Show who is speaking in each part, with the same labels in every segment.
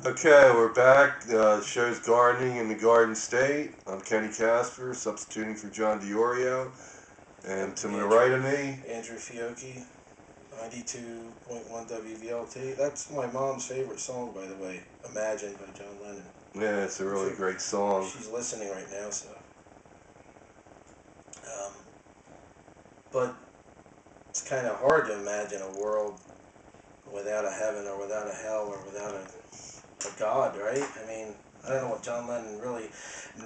Speaker 1: Okay, we're back. The show's Gardening in the Garden State. I'm Kenny Casper, substituting for John DiOrio. And to the right of me,
Speaker 2: Andrew Fiocchi, 92.1 Wvlt. That's my mom's favorite song, by the way. Imagine by John Lennon.
Speaker 1: yeah, it's a really great song.
Speaker 2: She's listening right now, so. But it's kind of hard to imagine a world without a heaven or without a hell or without a God, right? I mean, I don't know what John Lennon really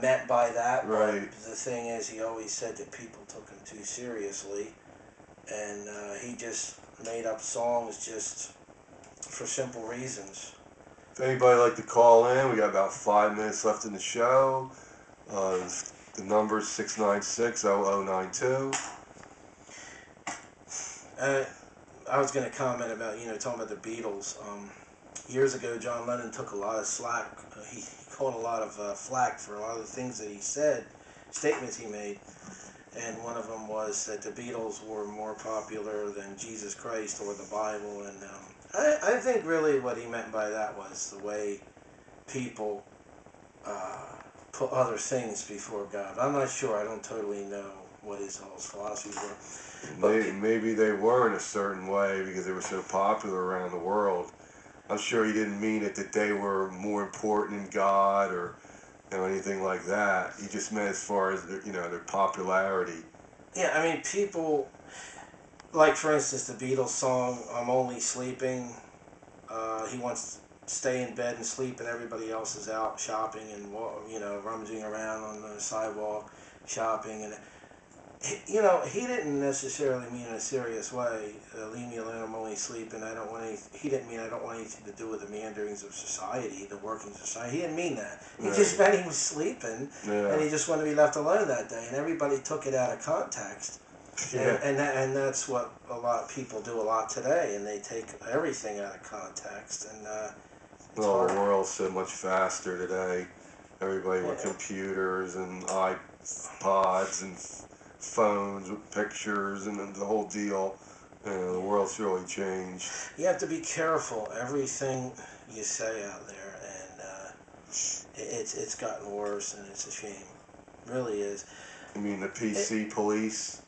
Speaker 2: meant by that,
Speaker 1: right.
Speaker 2: But the thing is, he always said that people took him too seriously, and he just made up songs just for simple reasons.
Speaker 1: If anybody would like to call in, we got about 5 minutes left in the show. The number is 696-0092.
Speaker 2: I was going to comment about, talking about the Beatles. Years ago, John Lennon took a lot of slack. He caught a lot of flack for a lot of the things that he said, statements he made. And one of them was that the Beatles were more popular than Jesus Christ or the Bible. And I think really what he meant by that was the way people put other things before God. I'm not sure. I don't totally know what his philosophies were.
Speaker 1: Maybe they were in a certain way because they were so popular around the world. I'm sure he didn't mean it that they were more important than God or anything like that. He just meant as far as their popularity.
Speaker 2: Yeah, I mean, people, like for instance the Beatles song "I'm Only Sleeping." He wants to stay in bed and sleep, and everybody else is out shopping and rummaging around on the sidewalk shopping, and he didn't necessarily mean in a serious way. Leave me alone. I'm only sleeping. I don't want any. He didn't mean I don't want anything to do with the meanderings of society, the workings of society. He didn't mean that. He just meant he was sleeping, and he just wanted to be left alone that day. And everybody took it out of context.
Speaker 1: Yeah.
Speaker 2: And that's what a lot of people do a lot today, and they take everything out of context. And
Speaker 1: the world's so much faster today. Everybody with computers and iPods and phones with pictures and the whole deal. The world's really changed.
Speaker 2: You have to be careful everything you say out there, and it's gotten worse, and it's a shame. It really is.
Speaker 1: You mean the PC police?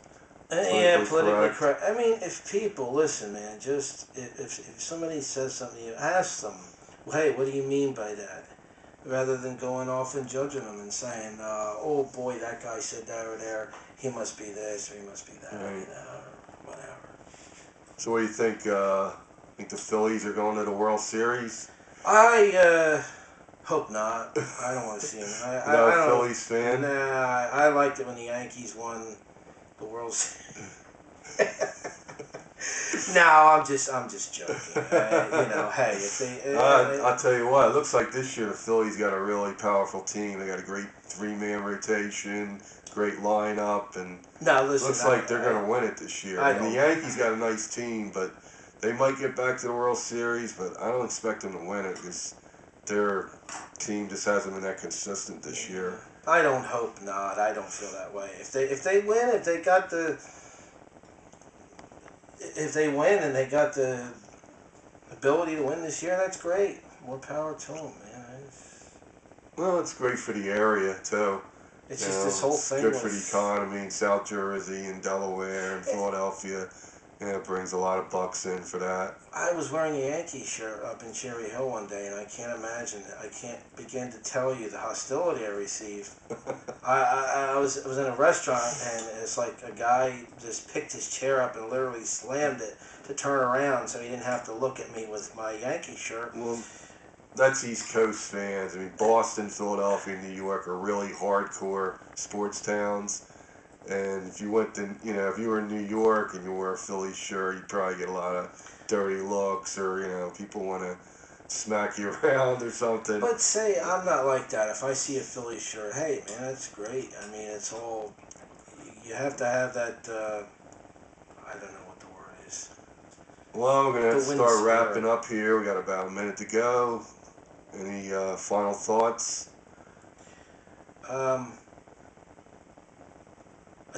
Speaker 2: Yeah, politically correct. I mean, if people listen, man, just if somebody says something to you, ask them, well, hey, what do you mean by that? Rather than going off and judging them and saying, oh boy, that guy said that or there, he must be this or he must be that,
Speaker 1: right.
Speaker 2: Or whatever.
Speaker 1: So what do you think? Think the Phillies are going to the World Series?
Speaker 2: I hope not. I don't want to see them. I don't,
Speaker 1: Phillies fan?
Speaker 2: Nah, I liked it when the Yankees won the World Series. No, I'm just joking. Hey, if they...
Speaker 1: I'll tell you what, it looks like this year the Phillies got a really powerful team. They got a great 3-man rotation, great lineup, and looks like they're going to win it this year. And the Yankees got a nice team, but they might get back to the World Series, but I don't expect them to win it because their team just hasn't been that consistent this year.
Speaker 2: I don't hope not. I don't feel that way. If they win, if they win and they got the ability to win this year, that's great. More power to them, man.
Speaker 1: Well, it's great for the area too.
Speaker 2: It's just this whole thing.
Speaker 1: It's good for the economy in South Jersey and Delaware and Philadelphia. Yeah, it brings a lot of bucks in for that.
Speaker 2: I was wearing a Yankee shirt up in Cherry Hill one day, and I can't begin to tell you the hostility I received. I was in a restaurant, and it's like a guy just picked his chair up and literally slammed it to turn around so he didn't have to look at me with my Yankee shirt.
Speaker 1: Well, that's East Coast fans. I mean, Boston, Philadelphia, New York are really hardcore sports towns. And if you went to, if you were in New York and you wore a Phillies shirt, you'd probably get a lot of dirty looks or, people want to smack you around or something.
Speaker 2: But say, I'm not like that. If I see a Phillies shirt, hey, man, that's great. I mean, it's all, you have to have that, I don't know what the word is.
Speaker 1: Well, we're going to start wrapping up here. We got about a minute to go. Any final thoughts?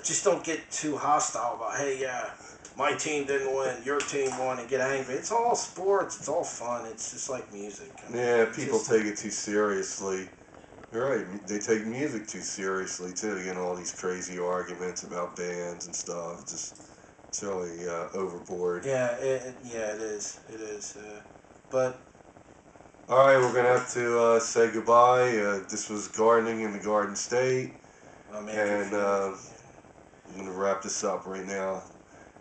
Speaker 2: Just don't get too hostile about, hey, my team didn't win, your team won, and get angry. It's all sports. It's all fun. It's just like music. I mean,
Speaker 1: yeah, people take it too seriously. You're right. They take music too seriously too. You know, all these crazy arguments about bands and stuff. It's really overboard.
Speaker 2: Yeah, it is. It is. But
Speaker 1: all right, we're gonna have to say goodbye. This was Gardening in the Garden State, and I'm gonna wrap this up right now.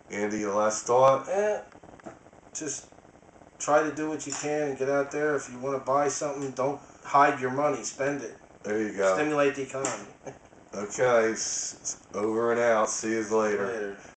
Speaker 1: Andy, your last thought?
Speaker 2: Just try to do what you can and get out there. If you want to buy something, don't hide your money. Spend it.
Speaker 1: There you go.
Speaker 2: Stimulate the economy.
Speaker 1: Okay, over and out. See you later.